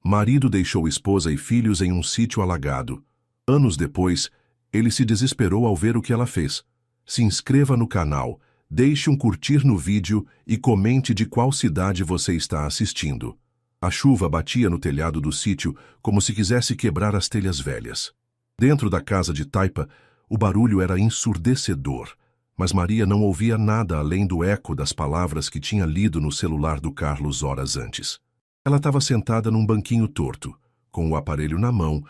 Marido deixou esposa e filhos em um sítio alagado. Anos depois, ele se desesperou ao ver o que ela fez. Se inscreva no canal, deixe um curtir no vídeo e comente de qual cidade você está assistindo. A chuva batia no telhado do sítio como se quisesse quebrar as telhas velhas. Dentro da casa de Taipa, o barulho era ensurdecedor, mas Maria não ouvia nada além do eco das palavras que tinha lido no celular do Carlos horas antes. Ela estava sentada num banquinho torto, com o aparelho na mão,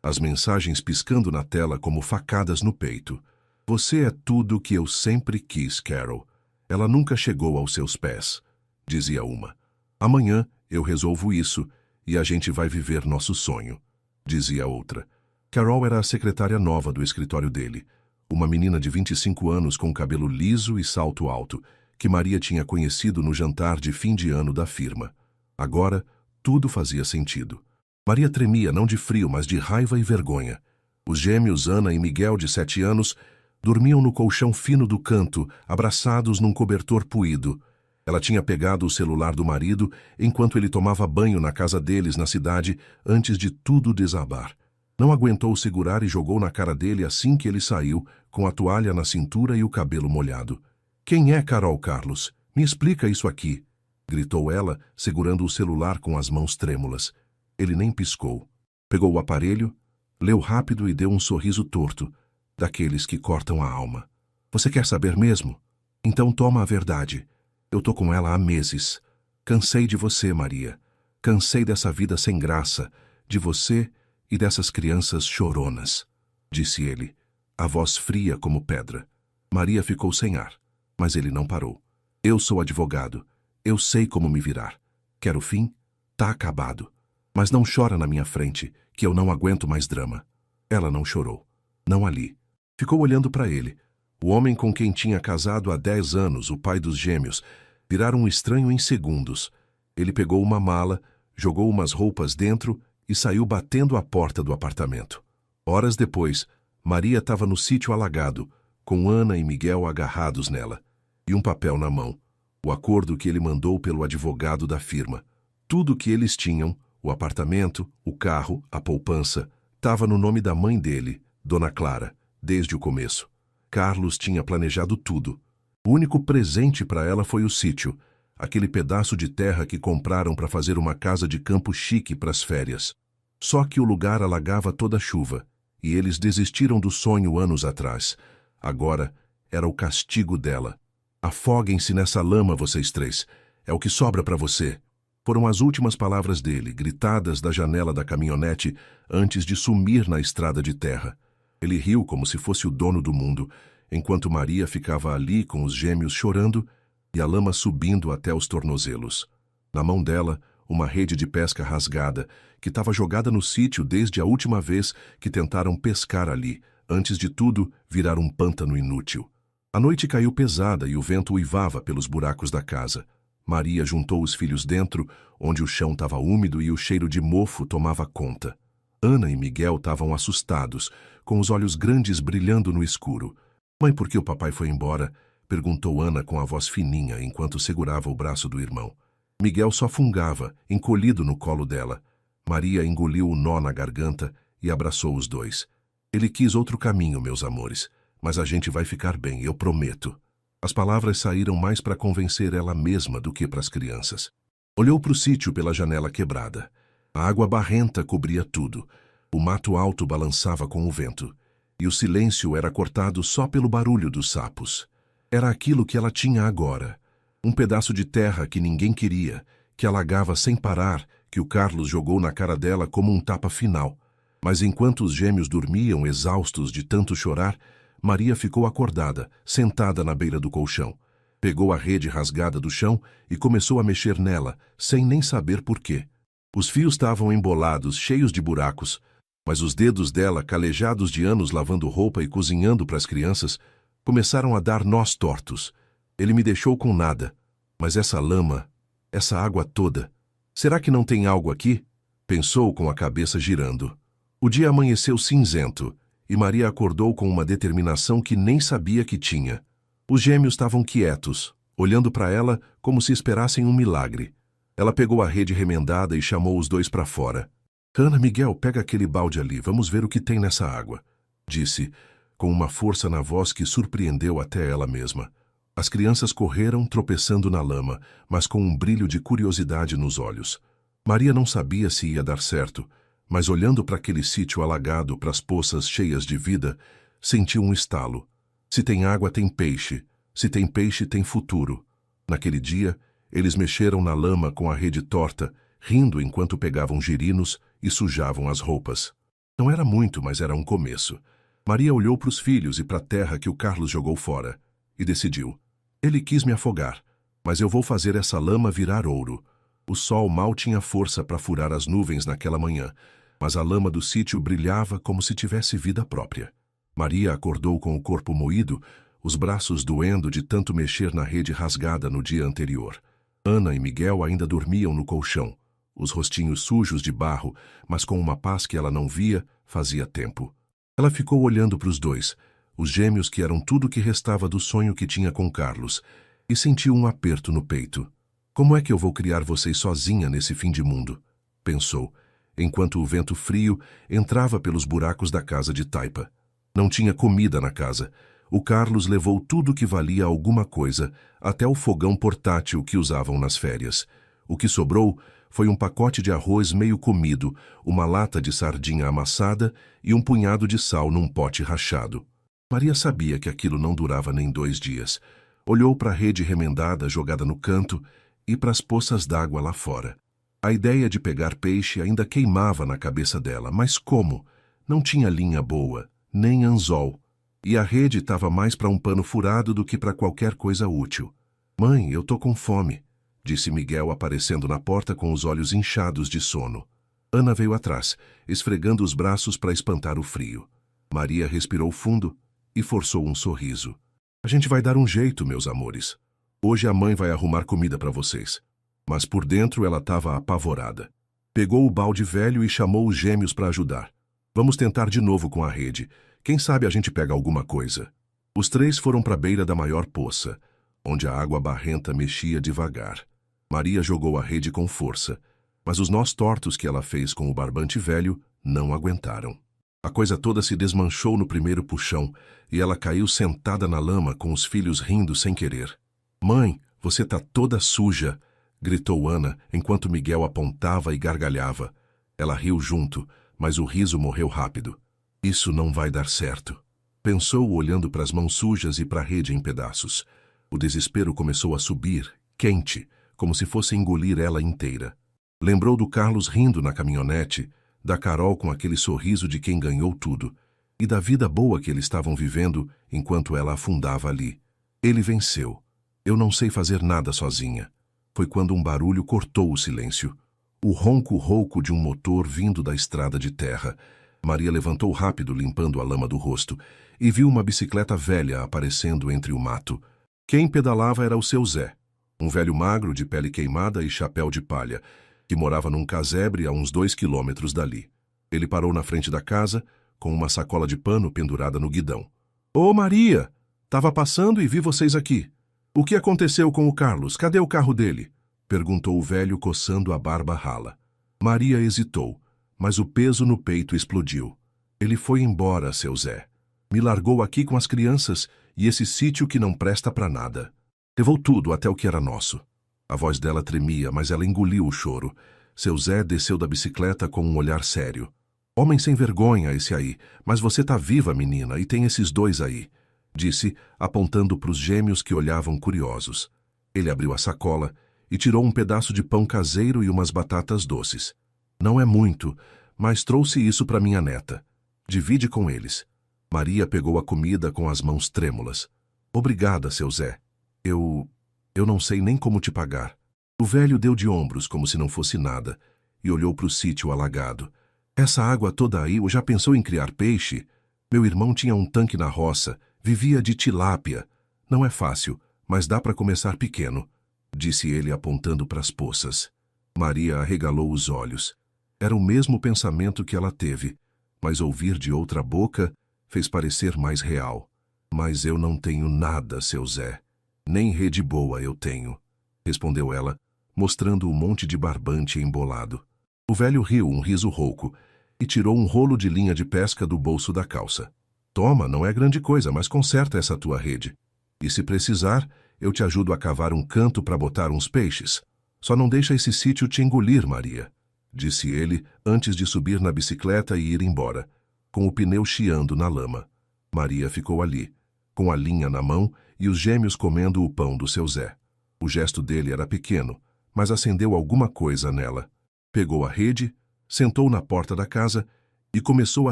as mensagens piscando na tela como facadas no peito. Você é tudo o que eu sempre quis, Carol. Ela nunca chegou aos seus pés, dizia uma. Amanhã eu resolvo isso e a gente vai viver nosso sonho, dizia outra. Carol era a secretária nova do escritório dele, uma menina de 25 anos com cabelo liso e salto alto, que Maria tinha conhecido no jantar de fim de ano da firma. Agora, tudo fazia sentido. Maria tremia não de frio, mas de raiva e vergonha. Os gêmeos Ana e Miguel, de 7 anos, dormiam no colchão fino do canto, abraçados num cobertor puído. Ela tinha pegado o celular do marido enquanto ele tomava banho na casa deles na cidade antes de tudo desabar. Não aguentou segurar e jogou na cara dele assim que ele saiu, com a toalha na cintura e o cabelo molhado. Quem é Carol, Carlos? Me explica isso aqui, gritou ela, segurando o celular com as mãos trêmulas. Ele nem piscou. Pegou o aparelho, leu rápido e deu um sorriso torto, daqueles que cortam a alma. Você quer saber mesmo? Então toma a verdade. Eu tô com ela há meses. Cansei de você, Maria. Cansei dessa vida sem graça, de você e dessas crianças choronas, disse ele, a voz fria como pedra. Maria ficou sem ar, mas ele não parou. Eu sou advogado. Eu sei como me virar. Quer o fim? Tá acabado. Mas não chora na minha frente, que eu não aguento mais drama. Ela não chorou. Não ali. Ficou olhando para ele. O homem com quem tinha casado há 10 anos, o pai dos gêmeos, viraram um estranho em segundos. Ele pegou uma mala, jogou umas roupas dentro e saiu batendo a porta do apartamento. Horas depois, Maria estava no sítio alagado, com Ana e Miguel agarrados nela, e um papel na mão, o acordo que ele mandou pelo advogado da firma. Tudo que eles tinham, o apartamento, o carro, a poupança, estava no nome da mãe dele, Dona Clara, desde o começo. Carlos tinha planejado tudo. O único presente para ela foi o sítio, aquele pedaço de terra que compraram para fazer uma casa de campo chique para as férias. Só que o lugar alagava toda a chuva, e eles desistiram do sonho anos atrás. Agora era o castigo dela. Afoguem-se nessa lama, vocês três. É o que sobra para você. Foram as últimas palavras dele, gritadas da janela da caminhonete antes de sumir na estrada de terra. Ele riu como se fosse o dono do mundo, enquanto Maria ficava ali com os gêmeos chorando e a lama subindo até os tornozelos. Na mão dela, uma rede de pesca rasgada, que estava jogada no sítio desde a última vez que tentaram pescar ali, antes de tudo virar um pântano inútil. A noite caiu pesada e o vento uivava pelos buracos da casa. Maria juntou os filhos dentro, onde o chão estava úmido e o cheiro de mofo tomava conta. Ana e Miguel estavam assustados, com os olhos grandes brilhando no escuro. Mãe, por que o papai foi embora? Perguntou Ana com a voz fininha, enquanto segurava o braço do irmão. Miguel só fungava, encolhido no colo dela. Maria engoliu o nó na garganta e abraçou os dois. Ele quis outro caminho, meus amores, mas a gente vai ficar bem, eu prometo. As palavras saíram mais para convencer ela mesma do que para as crianças. Olhou para o sítio pela janela quebrada. A água barrenta cobria tudo. O mato alto balançava com o vento. E o silêncio era cortado só pelo barulho dos sapos. Era aquilo que ela tinha agora. Um pedaço de terra que ninguém queria, que alagava sem parar, que o Carlos jogou na cara dela como um tapa final. Mas enquanto os gêmeos dormiam, exaustos de tanto chorar, Maria ficou acordada, sentada na beira do colchão. Pegou a rede rasgada do chão e começou a mexer nela, sem nem saber por quê. Os fios estavam embolados, cheios de buracos, mas os dedos dela, calejados de anos lavando roupa e cozinhando para as crianças, começaram a dar nós tortos. Ele me deixou com nada. Mas essa lama, essa água toda, será que não tem algo aqui? Pensou com a cabeça girando. O dia amanheceu cinzento, e Maria acordou com uma determinação que nem sabia que tinha. Os gêmeos estavam quietos, olhando para ela como se esperassem um milagre. Ela pegou a rede remendada e chamou os dois para fora. Ana, Miguel, pega aquele balde ali, vamos ver o que tem nessa água, disse, com uma força na voz que surpreendeu até ela mesma. As crianças correram, tropeçando na lama, mas com um brilho de curiosidade nos olhos. Maria não sabia se ia dar certo, mas olhando para aquele sítio alagado, para as poças cheias de vida, sentiu um estalo. Se tem água, tem peixe. Se tem peixe, tem futuro. Naquele dia, eles mexeram na lama com a rede torta, rindo enquanto pegavam girinos e sujavam as roupas. Não era muito, mas era um começo. Maria olhou para os filhos e para a terra que o Carlos jogou fora e decidiu. Ele quis me afogar, mas eu vou fazer essa lama virar ouro. O sol mal tinha força para furar as nuvens naquela manhã, mas a lama do sítio brilhava como se tivesse vida própria. Maria acordou com o corpo moído, os braços doendo de tanto mexer na rede rasgada no dia anterior. Ana e Miguel ainda dormiam no colchão, os rostinhos sujos de barro, mas com uma paz que ela não via fazia tempo. Ela ficou olhando para os dois, os gêmeos que eram tudo que restava do sonho que tinha com Carlos, e sentiu um aperto no peito. Como é que eu vou criar vocês sozinha nesse fim de mundo? Pensou, enquanto o vento frio entrava pelos buracos da casa de taipa. Não tinha comida na casa. O Carlos levou tudo que valia alguma coisa, até o fogão portátil que usavam nas férias. O que sobrou foi um pacote de arroz meio comido, uma lata de sardinha amassada e um punhado de sal num pote rachado. Maria sabia que aquilo não durava nem 2 dias. Olhou para a rede remendada jogada no canto e para as poças d'água lá fora. A ideia de pegar peixe ainda queimava na cabeça dela, mas como? Não tinha linha boa, nem anzol. E a rede estava mais para um pano furado do que para qualquer coisa útil. Mãe, eu tô com fome, disse Miguel aparecendo na porta com os olhos inchados de sono. Ana veio atrás, esfregando os braços para espantar o frio. Maria respirou fundo e forçou um sorriso. A gente vai dar um jeito, meus amores. Hoje a mãe vai arrumar comida para vocês. Mas por dentro ela estava apavorada. Pegou o balde velho e chamou os gêmeos para ajudar. Vamos tentar de novo com a rede. Quem sabe a gente pega alguma coisa. Os 3 foram para a beira da maior poça, onde a água barrenta mexia devagar. Maria jogou a rede com força, mas os nós tortos que ela fez com o barbante velho não aguentaram. A coisa toda se desmanchou no primeiro puxão e ela caiu sentada na lama com os filhos rindo sem querer. Mãe, você tá toda suja, gritou Ana enquanto Miguel apontava e gargalhava. Ela riu junto, mas o riso morreu rápido. Isso não vai dar certo, pensou olhando para as mãos sujas e para a rede em pedaços. O desespero começou a subir, quente, como se fosse engolir ela inteira. Lembrou do Carlos rindo na caminhonete, da Carol com aquele sorriso de quem ganhou tudo, e da vida boa que eles estavam vivendo enquanto ela afundava ali. Ele venceu. Eu não sei fazer nada sozinha. Foi quando um barulho cortou o silêncio. O ronco rouco de um motor vindo da estrada de terra. Maria levantou rápido, limpando a lama do rosto, e viu uma bicicleta velha aparecendo entre o mato. Quem pedalava era o seu Zé, um velho magro de pele queimada e chapéu de palha, que morava num casebre a uns 2 quilômetros dali. Ele parou na frente da casa, com uma sacola de pano pendurada no guidão. Ô, Maria! Tava passando e vi vocês aqui. O que aconteceu com o Carlos? Cadê o carro dele? Perguntou o velho, coçando a barba rala. Maria hesitou, mas o peso no peito explodiu. Ele foi embora, seu Zé. Me largou aqui com as crianças e esse sítio que não presta para nada. Levou tudo até o que era nosso. A voz dela tremia, mas ela engoliu o choro. Seu Zé desceu da bicicleta com um olhar sério. Homem sem vergonha esse aí, mas você tá viva, menina, e tem esses 2 aí, disse, apontando para os gêmeos que olhavam curiosos. Ele abriu a sacola e tirou um pedaço de pão caseiro e umas batatas doces. Não é muito, mas trouxe isso para minha neta. Divide com eles. Maria pegou a comida com as mãos trêmulas. Obrigada, seu Zé. Eu não sei nem como te pagar. O velho deu de ombros como se não fosse nada e olhou para o sítio alagado. Essa água toda aí, já pensou em criar peixe? Meu irmão tinha um tanque na roça, vivia de tilápia. Não é fácil, mas dá para começar pequeno, disse ele apontando para as poças. Maria arregalou os olhos. Era o mesmo pensamento que ela teve, mas ouvir de outra boca fez parecer mais real. Mas eu não tenho nada, seu Zé. Nem rede boa eu tenho, respondeu ela, mostrando um monte de barbante embolado. O velho riu um riso rouco e tirou um rolo de linha de pesca do bolso da calça. Toma, não é grande coisa, mas conserta essa tua rede. E se precisar, eu te ajudo a cavar um canto para botar uns peixes. Só não deixa esse sítio te engolir, Maria, disse ele antes de subir na bicicleta e ir embora, com o pneu chiando na lama. Maria ficou ali, com a linha na mão e os gêmeos comendo o pão do seu Zé. O gesto dele era pequeno, mas acendeu alguma coisa nela. Pegou a rede, sentou na porta da casa e começou a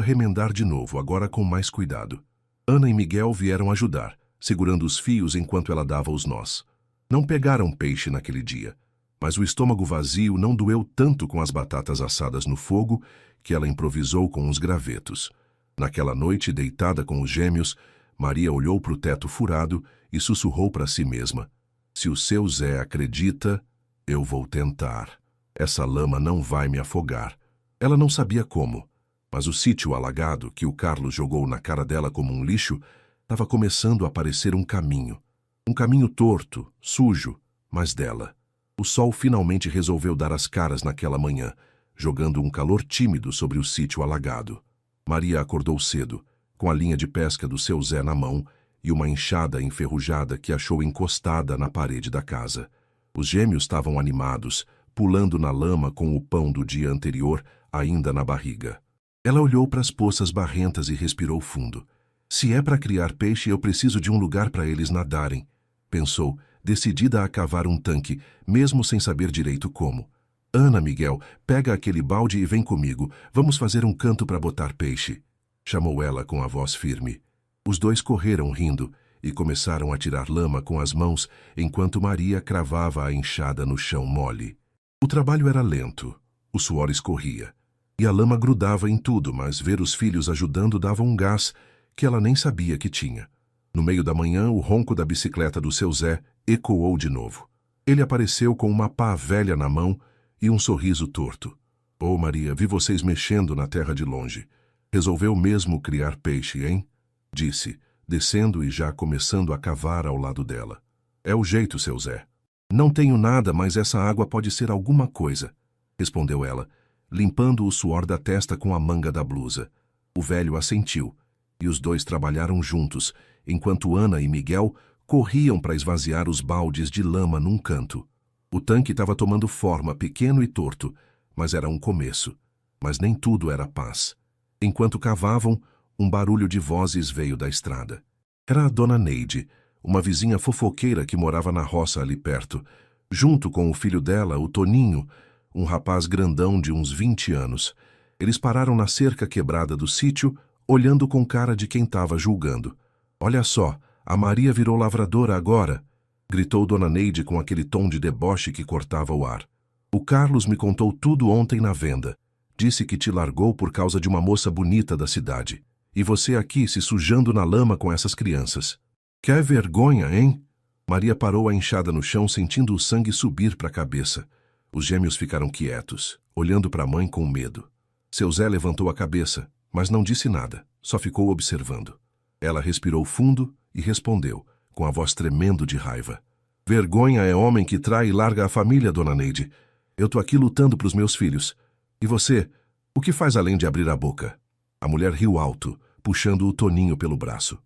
remendar de novo, agora com mais cuidado. Ana e Miguel vieram ajudar, segurando os fios enquanto ela dava os nós. Não pegaram peixe naquele dia, mas o estômago vazio não doeu tanto com as batatas assadas no fogo que ela improvisou com os gravetos. Naquela noite, deitada com os gêmeos, Maria olhou para o teto furado e sussurrou para si mesma: se o seu Zé acredita, eu vou tentar. Essa lama não vai me afogar. Ela não sabia como, mas o sítio alagado que o Carlos jogou na cara dela como um lixo estava começando a parecer um caminho. Um caminho torto, sujo, mas dela. O sol finalmente resolveu dar as caras naquela manhã, jogando um calor tímido sobre o sítio alagado. Maria acordou cedo, com a linha de pesca do seu Zé na mão e uma enxada enferrujada que achou encostada na parede da casa. Os gêmeos estavam animados, pulando na lama com o pão do dia anterior ainda na barriga. Ela olhou para as poças barrentas e respirou fundo. Se é para criar peixe, eu preciso de um lugar para eles nadarem, pensou, decidida a cavar um tanque, mesmo sem saber direito como. Ana, Miguel, pega aquele balde e vem comigo. Vamos fazer um canto para botar peixe, chamou ela com a voz firme. Os dois correram rindo e começaram a tirar lama com as mãos enquanto Maria cravava a enxada no chão mole. O trabalho era lento, o suor escorria, e a lama grudava em tudo, mas ver os filhos ajudando dava um gás que ela nem sabia que tinha. No meio da manhã, o ronco da bicicleta do seu Zé ecoou de novo. Ele apareceu com uma pá velha na mão e um sorriso torto. Oh, Maria, vi vocês mexendo na terra de longe. Resolveu mesmo criar peixe, hein? Disse, descendo e já começando a cavar ao lado dela. É o jeito, seu Zé. Não tenho nada, mas essa água pode ser alguma coisa, respondeu ela, limpando o suor da testa com a manga da blusa. O velho assentiu, e os dois trabalharam juntos, enquanto Ana e Miguel corriam para esvaziar os baldes de lama num canto. O tanque estava tomando forma, pequeno e torto, mas era um começo. Mas nem tudo era paz. Enquanto cavavam, um barulho de vozes veio da estrada. Era a dona Neide, uma vizinha fofoqueira que morava na roça ali perto, junto com o filho dela, o Toninho, um rapaz grandão de uns 20 anos. Eles pararam na cerca quebrada do sítio, olhando com cara de quem estava julgando. Olha só, a Maria virou lavradora agora, gritou dona Neide com aquele tom de deboche que cortava o ar. O Carlos me contou tudo ontem na venda. Disse que te largou por causa de uma moça bonita da cidade. E você aqui se sujando na lama com essas crianças. Quer vergonha, hein? Maria parou a enxada no chão, sentindo o sangue subir para a cabeça. Os gêmeos ficaram quietos, olhando para a mãe com medo. Seu Zé levantou a cabeça, mas não disse nada, só ficou observando. Ela respirou fundo e respondeu, com a voz tremendo de raiva. Vergonha é homem que trai e larga a família, dona Neide. Eu tô aqui lutando pros meus filhos. E você, o que faz além de abrir a boca? A mulher riu alto, puxando o Toninho pelo braço.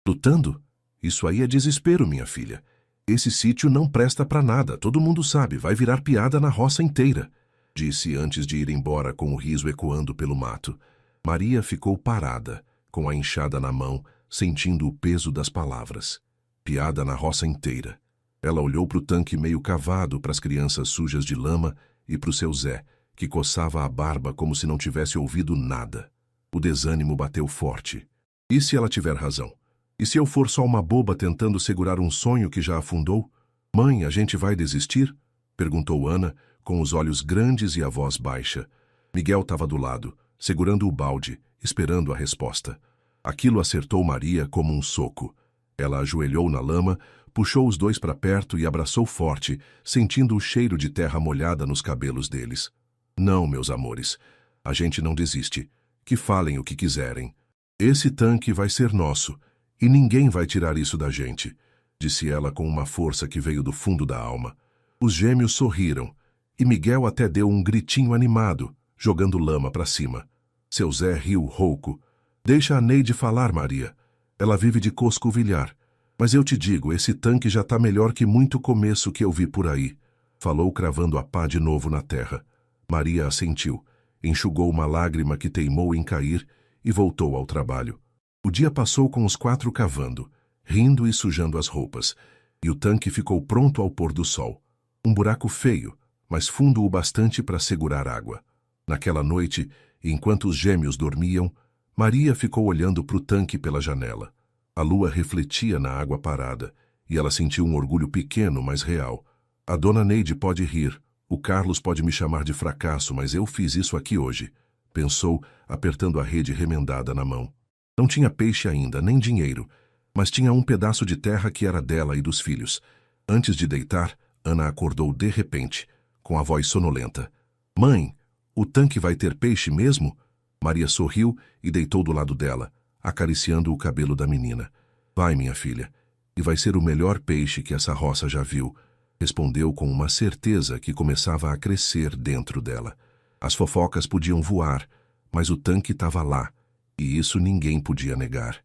Lutando? Isso aí é desespero, minha filha. Esse sítio não presta pra nada, todo mundo sabe, vai virar piada na roça inteira, disse antes de ir embora com o riso ecoando pelo mato. Maria ficou parada, com a enxada na mão, sentindo o peso das palavras. Piada na roça inteira. Ela olhou para o tanque meio cavado, para as crianças sujas de lama e para o seu Zé, que coçava a barba como se não tivesse ouvido nada. O desânimo bateu forte. E se ela tiver razão? E se eu for só uma boba tentando segurar um sonho que já afundou? Mãe, a gente vai desistir? Perguntou Ana, com os olhos grandes e a voz baixa. Miguel estava do lado, segurando o balde, esperando a resposta. Aquilo acertou Maria como um soco. Ela ajoelhou na lama, puxou os dois para perto e abraçou forte, sentindo o cheiro de terra molhada nos cabelos deles. Não, meus amores, a gente não desiste. Que falem o que quiserem. Esse tanque vai ser nosso, e ninguém vai tirar isso da gente, disse ela com uma força que veio do fundo da alma. Os gêmeos sorriram, e Miguel até deu um gritinho animado, jogando lama para cima. Seu Zé riu rouco. Deixa a Neide falar, Maria. Ela vive de coscovilhar. Mas eu te digo, esse tanque já tá melhor que muito começo que eu vi por aí. Falou cravando a pá de novo na terra. Maria assentiu, enxugou uma lágrima que teimou em cair e voltou ao trabalho. O dia passou com os 4 cavando, rindo e sujando as roupas, e o tanque ficou pronto ao pôr do sol. Um buraco feio, mas fundo o bastante para segurar água. Naquela noite, enquanto os gêmeos dormiam, Maria ficou olhando para o tanque pela janela. A lua refletia na água parada, e ela sentiu um orgulho pequeno, mas real. A dona Neide pode rir, o Carlos pode me chamar de fracasso, mas eu fiz isso aqui hoje, pensou, apertando a rede remendada na mão. Não tinha peixe ainda, nem dinheiro, mas tinha um pedaço de terra que era dela e dos filhos. Antes de deitar, Ana acordou de repente, com a voz sonolenta. Mãe, o tanque vai ter peixe mesmo? Maria sorriu e deitou do lado dela, acariciando o cabelo da menina. Vai, minha filha, e vai ser o melhor peixe que essa roça já viu, respondeu com uma certeza que começava a crescer dentro dela. As fofocas podiam voar, mas o tanque estava lá, e isso ninguém podia negar.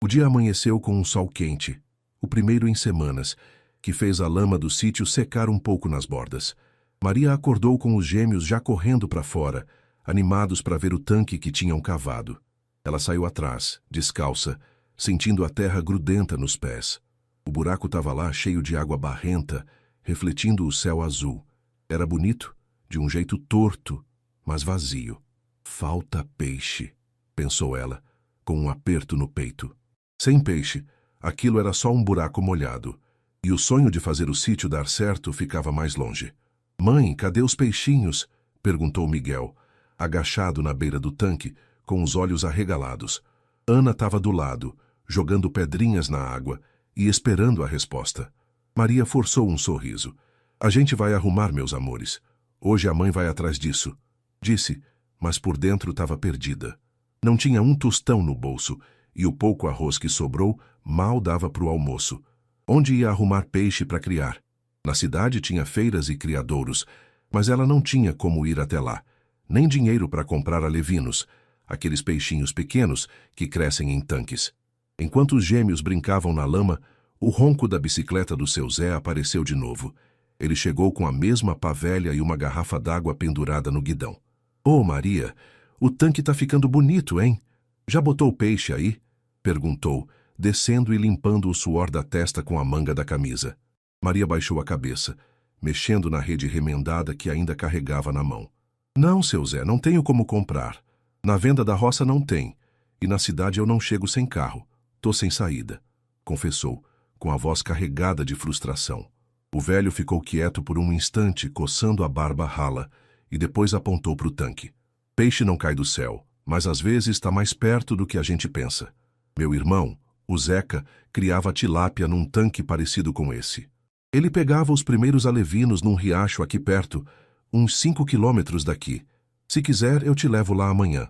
O dia amanheceu com um sol quente, o primeiro em semanas, que fez a lama do sítio secar um pouco nas bordas. Maria acordou com os gêmeos já correndo para fora, animados para ver o tanque que tinham cavado. Ela saiu atrás, descalça, sentindo a terra grudenta nos pés. O buraco estava lá cheio de água barrenta, refletindo o céu azul. Era bonito, de um jeito torto, mas vazio. Falta peixe, pensou ela, com um aperto no peito. Sem peixe, aquilo era só um buraco molhado, e o sonho de fazer o sítio dar certo ficava mais longe. Mãe, cadê os peixinhos? Perguntou Miguel, agachado na beira do tanque, com os olhos arregalados. Ana estava do lado, jogando pedrinhas na água e esperando a resposta. Maria forçou um sorriso. A gente vai arrumar, meus amores. Hoje a mãe vai atrás disso, disse, mas por dentro estava perdida. Não tinha um tostão no bolso, e o pouco arroz que sobrou mal dava para o almoço. Onde ia arrumar peixe para criar? Na cidade tinha feiras e criadouros, mas ela não tinha como ir até lá, nem dinheiro para comprar alevinos, aqueles peixinhos pequenos que crescem em tanques. Enquanto os gêmeos brincavam na lama, o ronco da bicicleta do seu Zé apareceu de novo. Ele chegou com a mesma pá velha e uma garrafa d'água pendurada no guidão. Ô, Maria, o tanque tá ficando bonito, hein? Já botou o peixe aí? Perguntou, descendo e limpando o suor da testa com a manga da camisa. Maria baixou a cabeça, mexendo na rede remendada que ainda carregava na mão. Não, seu Zé, não tenho como comprar. Na venda da roça não tem, e na cidade eu não chego sem carro. Tô sem saída, confessou, com a voz carregada de frustração. O velho ficou quieto por um instante, coçando a barba rala, e depois apontou para o tanque. Peixe não cai do céu, mas às vezes está mais perto do que a gente pensa. Meu irmão, o Zeca, criava tilápia num tanque parecido com esse. Ele pegava os primeiros alevinos num riacho aqui perto, uns 5 quilômetros daqui. Se quiser, eu te levo lá amanhã,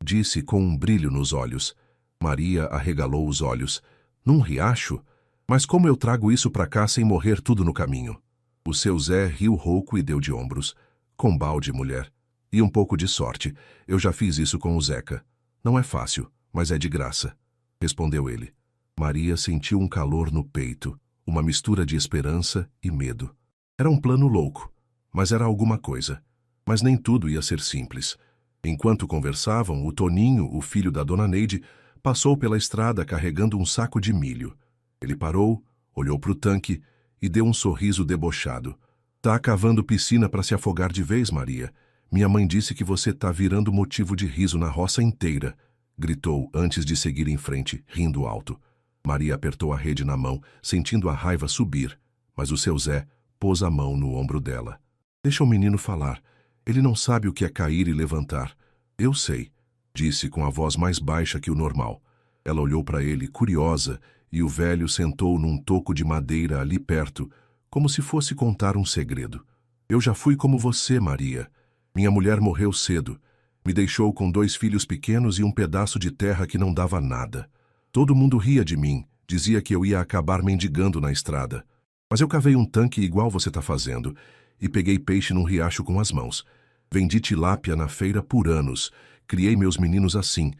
disse com um brilho nos olhos. Maria arregalou os olhos. Num riacho? Mas como eu trago isso para cá sem morrer tudo no caminho? O seu Zé riu rouco e deu de ombros. Com balde, mulher. E um pouco de sorte. Eu já fiz isso com o Zeca. Não é fácil, mas é de graça, respondeu ele. Maria sentiu um calor no peito, uma mistura de esperança e medo. Era um plano louco, mas era alguma coisa. Mas nem tudo ia ser simples. Enquanto conversavam, o Toninho, o filho da dona Neide, passou pela estrada carregando um saco de milho. Ele parou, olhou para o tanque e deu um sorriso debochado. Tá cavando piscina para se afogar de vez, Maria. Minha mãe disse que você tá virando motivo de riso na roça inteira, gritou antes de seguir em frente, rindo alto. Maria apertou a rede na mão, sentindo a raiva subir, mas o seu Zé pôs a mão no ombro dela. Deixa o menino falar. Ele não sabe o que é cair e levantar. Eu sei, disse com a voz mais baixa que o normal. Ela olhou para ele, curiosa, e o velho sentou num toco de madeira ali perto, como se fosse contar um segredo. Eu já fui como você, Maria. Minha mulher morreu cedo. Me deixou com 2 filhos pequenos e um pedaço de terra que não dava nada. Todo mundo ria de mim, dizia que eu ia acabar mendigando na estrada. Mas eu cavei um tanque igual você está fazendo e peguei peixe num riacho com as mãos. Vendi tilápia na feira por anos. Criei meus meninos assim.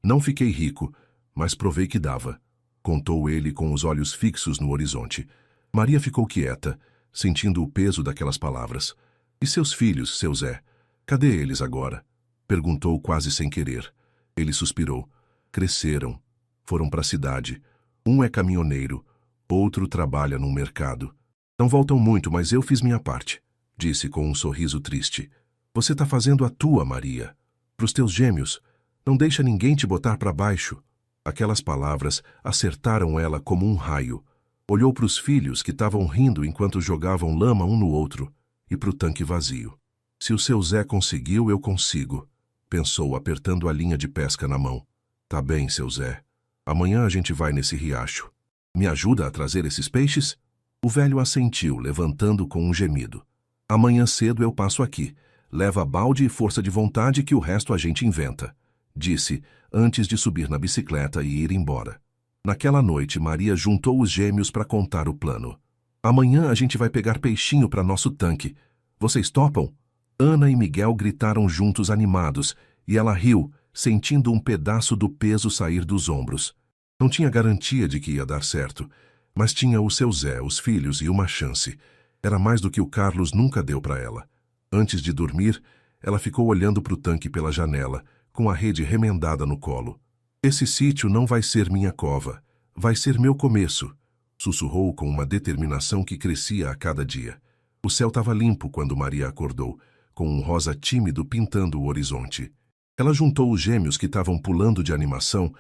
Não fiquei rico, mas provei que dava. Contou ele com os olhos fixos no horizonte. Maria ficou quieta, sentindo o peso daquelas palavras. E seus filhos, seu Zé? Cadê eles agora? Perguntou quase sem querer. Ele suspirou. Cresceram. Foram para a cidade. Um é caminhoneiro, outro trabalha num mercado. Não voltam muito, mas eu fiz minha parte, disse com um sorriso triste. Você está fazendo a tua, Maria. Pros teus gêmeos. Não deixa ninguém te botar para baixo. Aquelas palavras acertaram ela como um raio. Olhou para os filhos que estavam rindo enquanto jogavam lama um no outro e para o tanque vazio. Se o seu Zé conseguiu, eu consigo, pensou apertando a linha de pesca na mão. Tá bem, seu Zé. Amanhã a gente vai nesse riacho. Me ajuda a trazer esses peixes? O velho assentiu, levantando com um gemido. Amanhã cedo eu passo aqui. Leva balde e força de vontade que o resto a gente inventa, disse, antes de subir na bicicleta e ir embora. Naquela noite, Maria juntou os gêmeos para contar o plano. Amanhã a gente vai pegar peixinho para nosso tanque. Vocês topam? Ana e Miguel gritaram juntos animados, e ela riu, sentindo um pedaço do peso sair dos ombros. Não tinha garantia de que ia dar certo, mas tinha o seu Zé, os filhos e uma chance. Era mais do que o Carlos nunca deu para ela. Antes de dormir, ela ficou olhando para o tanque pela janela, com a rede remendada no colo. Esse sítio não vai ser minha cova, vai ser meu começo, sussurrou com uma determinação que crescia a cada dia. O céu estava limpo quando Maria acordou, com um rosa tímido pintando o horizonte. Ela juntou os gêmeos que estavam pulando de animação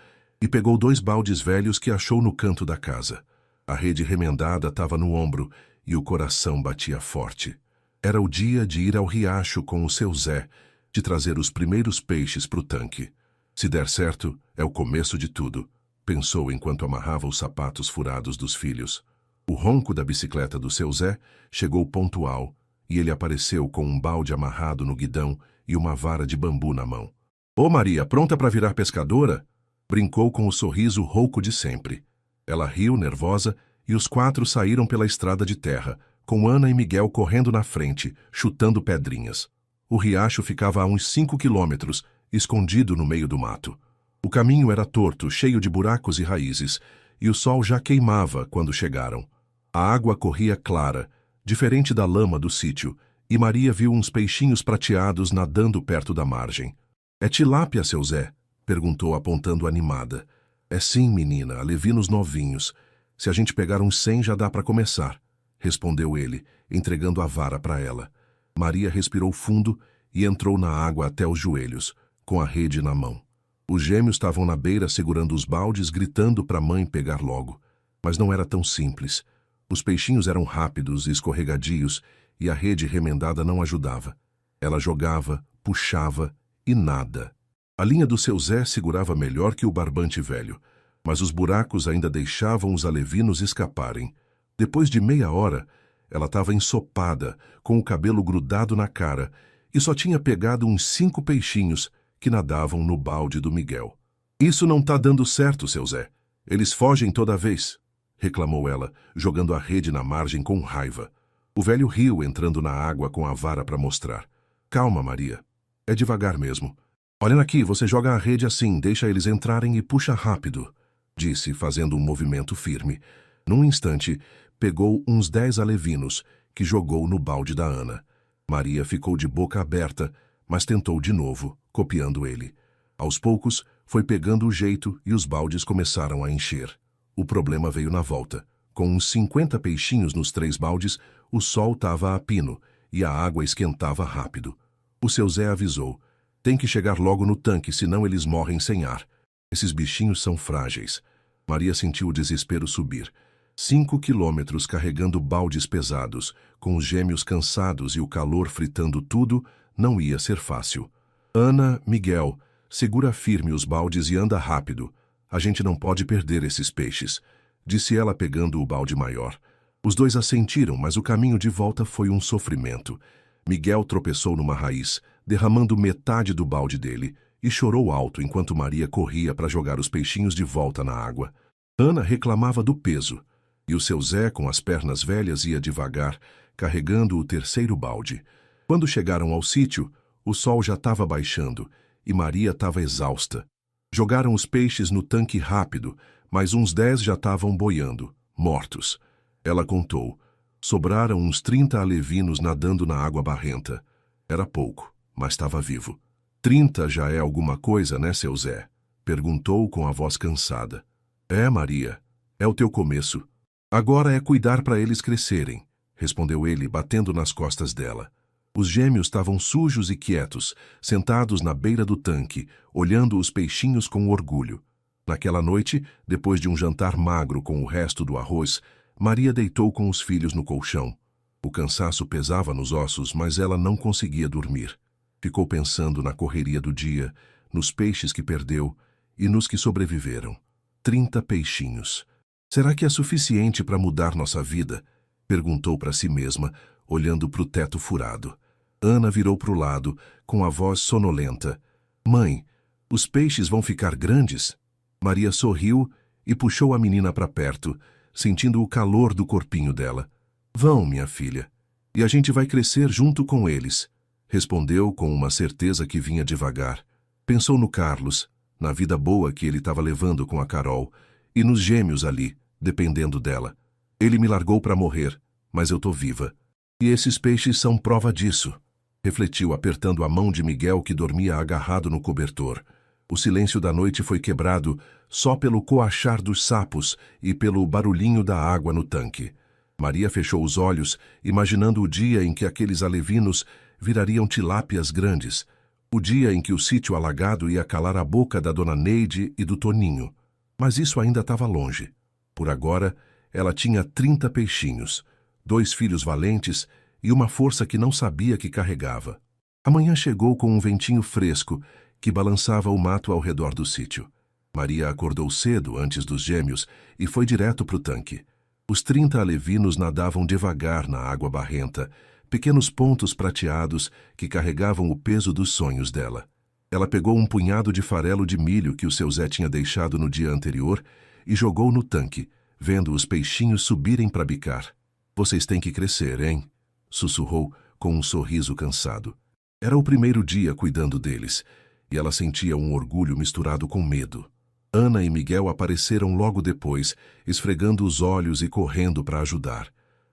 e pegou 2 baldes velhos que achou no canto da casa. A rede remendada estava no ombro e o coração batia forte. Era o dia de ir ao riacho com o seu Zé, de trazer os primeiros peixes para o tanque. Se der certo, é o começo de tudo, pensou enquanto amarrava os sapatos furados dos filhos. O ronco da bicicleta do seu Zé chegou pontual e ele apareceu com um balde amarrado no guidão e uma vara de bambu na mão. Ô Maria, pronta para virar pescadora? Brincou com o sorriso rouco de sempre. Ela riu, nervosa, e os 4 saíram pela estrada de terra, com Ana e Miguel correndo na frente, chutando pedrinhas. O riacho ficava a uns 5 quilômetros, escondido no meio do mato. O caminho era torto, cheio de buracos e raízes, e o sol já queimava quando chegaram. A água corria clara, diferente da lama do sítio, e Maria viu uns peixinhos prateados nadando perto da margem. É tilápia, seu Zé? Perguntou apontando animada. É sim, menina, alevinos novinhos. Se a gente pegar uns 100 já dá para começar, respondeu ele, entregando a vara para ela. Maria respirou fundo e entrou na água até os joelhos, com a rede na mão. Os gêmeos estavam na beira segurando os baldes, gritando para a mãe pegar logo. Mas não era tão simples. Os peixinhos eram rápidos e escorregadios e a rede remendada não ajudava. Ela jogava, puxava e nada. A linha do seu Zé segurava melhor que o barbante velho, mas os buracos ainda deixavam os alevinos escaparem. Depois de meia hora, ela estava ensopada, com o cabelo grudado na cara, e só tinha pegado uns 5 peixinhos que nadavam no balde do Miguel. Isso não tá dando certo, seu Zé. Eles fogem toda vez, reclamou ela, jogando a rede na margem com raiva. O velho riu, entrando na água com a vara para mostrar. Calma, Maria. É devagar mesmo. Olha aqui, você joga a rede assim, deixa eles entrarem e puxa rápido, disse, fazendo um movimento firme. Num instante, pegou uns 10 alevinos, que jogou no balde da Ana. Maria ficou de boca aberta, mas tentou de novo, copiando ele. Aos poucos, foi pegando o jeito e os baldes começaram a encher. O problema veio na volta. Com uns 50 peixinhos nos 3 baldes, o sol estava a pino e a água esquentava rápido. O seu Zé avisou. Tem que chegar logo no tanque, senão eles morrem sem ar. Esses bichinhos são frágeis. Maria sentiu o desespero subir. 5 quilômetros carregando baldes pesados, com os gêmeos cansados e o calor fritando tudo, não ia ser fácil. Ana, Miguel, segura firme os baldes e anda rápido. A gente não pode perder esses peixes, disse ela pegando o balde maior. Os 2 assentiram, mas o caminho de volta foi um sofrimento. Miguel tropeçou numa raiz, derramando metade do balde dele, e chorou alto enquanto Maria corria para jogar os peixinhos de volta na água. Ana reclamava do peso. E o seu Zé, com as pernas velhas, ia devagar, carregando o terceiro balde. Quando chegaram ao sítio, o sol já estava baixando e Maria estava exausta. Jogaram os peixes no tanque rápido, mas uns 10 já estavam boiando, mortos. Ela contou. Sobraram uns 30 alevinos nadando na água barrenta. Era pouco, mas estava vivo. 30 já é alguma coisa, né, seu Zé? Perguntou com a voz cansada. É, Maria, é o teu começo. Agora é cuidar para eles crescerem, respondeu ele, batendo nas costas dela. Os gêmeos estavam sujos e quietos, sentados na beira do tanque, olhando os peixinhos com orgulho. Naquela noite, depois de um jantar magro com o resto do arroz, Maria deitou com os filhos no colchão. O cansaço pesava nos ossos, mas ela não conseguia dormir. Ficou pensando na correria do dia, nos peixes que perdeu e nos que sobreviveram. 30 peixinhos. Será que é suficiente para mudar nossa vida? Perguntou para si mesma, olhando para o teto furado. Ana virou para o lado, com a voz sonolenta. Mãe, os peixes vão ficar grandes? Maria sorriu e puxou a menina para perto, sentindo o calor do corpinho dela. Vão, minha filha, e a gente vai crescer junto com eles, respondeu com uma certeza que vinha devagar. Pensou no Carlos, na vida boa que ele estava levando com a Carol, e nos gêmeos ali, dependendo dela. Ele me largou para morrer, mas eu tô viva. E esses peixes são prova disso, refletiu apertando a mão de Miguel que dormia agarrado no cobertor. O silêncio da noite foi quebrado só pelo coachar dos sapos e pelo barulhinho da água no tanque. Maria fechou os olhos, imaginando o dia em que aqueles alevinos virariam tilápias grandes, o dia em que o sítio alagado ia calar a boca da dona Neide e do Toninho. Mas isso ainda estava longe. Por agora, ela tinha 30 peixinhos, 2 filhos valentes e uma força que não sabia que carregava. A manhã chegou com um ventinho fresco que balançava o mato ao redor do sítio. Maria acordou cedo antes dos gêmeos e foi direto para o tanque. Os 30 alevinos nadavam devagar na água barrenta, pequenos pontos prateados que carregavam o peso dos sonhos dela. Ela pegou um punhado de farelo de milho que o seu Zé tinha deixado no dia anterior e jogou no tanque, vendo os peixinhos subirem para bicar. Vocês têm que crescer, hein? Sussurrou com um sorriso cansado. Era o primeiro dia cuidando deles, e ela sentia um orgulho misturado com medo. Ana e Miguel apareceram logo depois, esfregando os olhos e correndo para ajudar.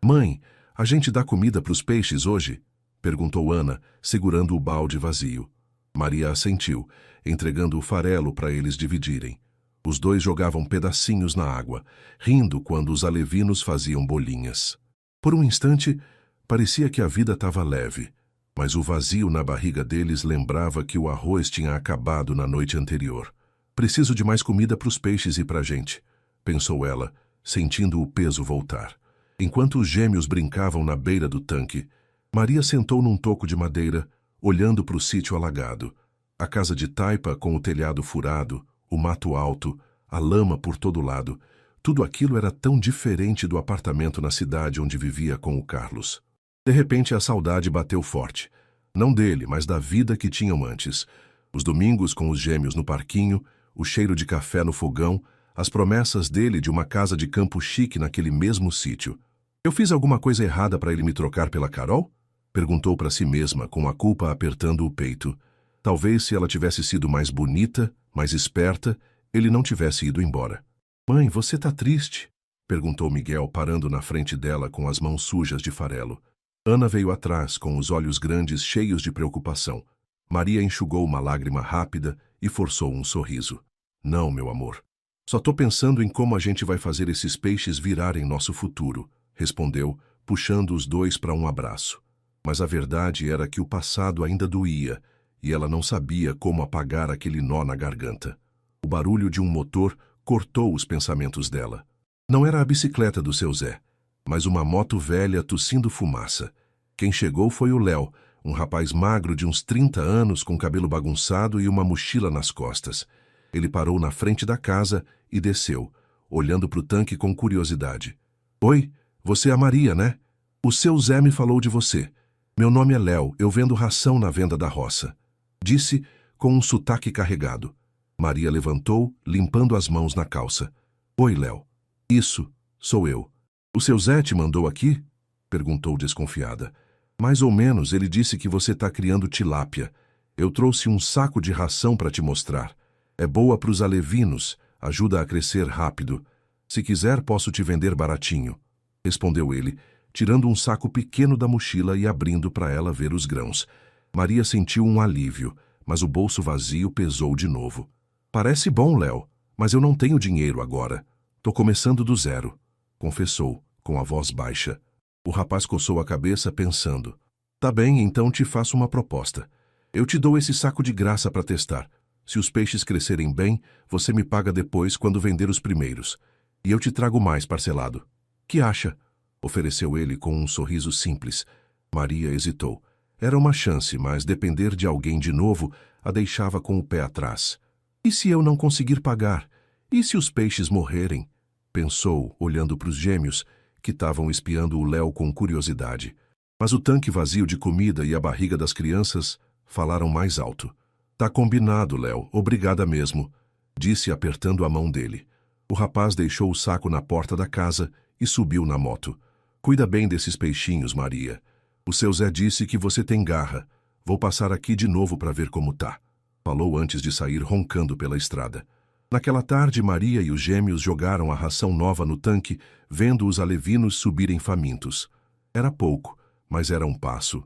Mãe, a gente dá comida para os peixes hoje? Perguntou Ana, segurando o balde vazio. Maria assentiu, entregando o farelo para eles dividirem. Os dois jogavam pedacinhos na água, rindo quando os alevinos faziam bolinhas. Por um instante, parecia que a vida estava leve, mas o vazio na barriga deles lembrava que o arroz tinha acabado na noite anterior. Preciso de mais comida para os peixes e para a gente, pensou ela, sentindo o peso voltar. Enquanto os gêmeos brincavam na beira do tanque, Maria sentou num toco de madeira, olhando para o sítio alagado. A casa de taipa com o telhado furado, o mato alto, a lama por todo lado. Tudo aquilo era tão diferente do apartamento na cidade onde vivia com o Carlos. De repente a saudade bateu forte. Não dele, mas da vida que tinham antes. Os domingos com os gêmeos no parquinho, o cheiro de café no fogão, as promessas dele de uma casa de campo chique naquele mesmo sítio. Eu fiz alguma coisa errada para ele me trocar pela Carol? Perguntou para si mesma, com a culpa apertando o peito. Talvez se ela tivesse sido mais bonita, mais esperta, ele não tivesse ido embora. Mãe, você tá triste? Perguntou Miguel, parando na frente dela com as mãos sujas de farelo. Ana veio atrás, com os olhos grandes cheios de preocupação. Maria enxugou uma lágrima rápida e forçou um sorriso. Não, meu amor. Só tô pensando em como a gente vai fazer esses peixes virarem nosso futuro, respondeu, puxando os dois para um abraço. Mas a verdade era que o passado ainda doía, e ela não sabia como apagar aquele nó na garganta. O barulho de um motor cortou os pensamentos dela. Não era a bicicleta do seu Zé, mas uma moto velha tossindo fumaça. Quem chegou foi o Léo, um rapaz magro de uns 30 anos com cabelo bagunçado e uma mochila nas costas. Ele parou na frente da casa e desceu, olhando para o tanque com curiosidade. Oi, você é a Maria, né? O seu Zé me falou de você. Meu nome é Léo, eu vendo ração na venda da roça. Disse com um sotaque carregado. Maria levantou, limpando as mãos na calça. Oi, Léo. Isso, sou eu. O seu Zé te mandou aqui? Perguntou desconfiada. Mais ou menos, ele disse que você está criando tilápia. Eu trouxe um saco de ração para te mostrar. É boa para os alevinos, ajuda a crescer rápido. Se quiser, posso te vender baratinho. Respondeu ele, tirando um saco pequeno da mochila e abrindo para ela ver os grãos. Maria sentiu um alívio, mas o bolso vazio pesou de novo. Parece bom, Léo, mas eu não tenho dinheiro agora. Tô começando do zero, confessou, com a voz baixa. O rapaz coçou a cabeça pensando. Tá bem, então te faço uma proposta. Eu te dou esse saco de graça para testar. Se os peixes crescerem bem, você me paga depois quando vender os primeiros. E eu te trago mais parcelado. Que acha? Ofereceu ele com um sorriso simples. Maria hesitou. Era uma chance, mas depender de alguém de novo a deixava com o pé atrás. E se eu não conseguir pagar? E se os peixes morrerem? Pensou, olhando para os gêmeos, que estavam espiando o Léo com curiosidade. Mas o tanque vazio de comida e a barriga das crianças falaram mais alto. Tá combinado, Léo, obrigada mesmo, disse apertando a mão dele. O rapaz deixou o saco na porta da casa e subiu na moto. Cuida bem desses peixinhos, Maria. O seu Zé disse que você tem garra. Vou passar aqui de novo para ver como tá. Falou antes de sair roncando pela estrada. Naquela tarde, Maria e os gêmeos jogaram a ração nova no tanque, vendo os alevinos subirem famintos. Era pouco, mas era um passo.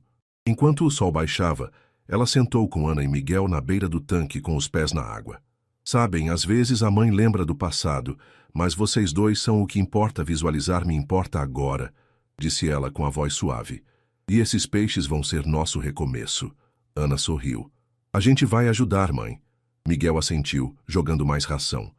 Enquanto o sol baixava, ela sentou com Ana e Miguel na beira do tanque com os pés na água. Sabem, às vezes a mãe lembra do passado, mas vocês dois são o que importa visualizar, me importa agora, disse ela com a voz suave. E esses peixes vão ser nosso recomeço. Ana sorriu. A gente vai ajudar, mãe. Miguel assentiu, jogando mais ração.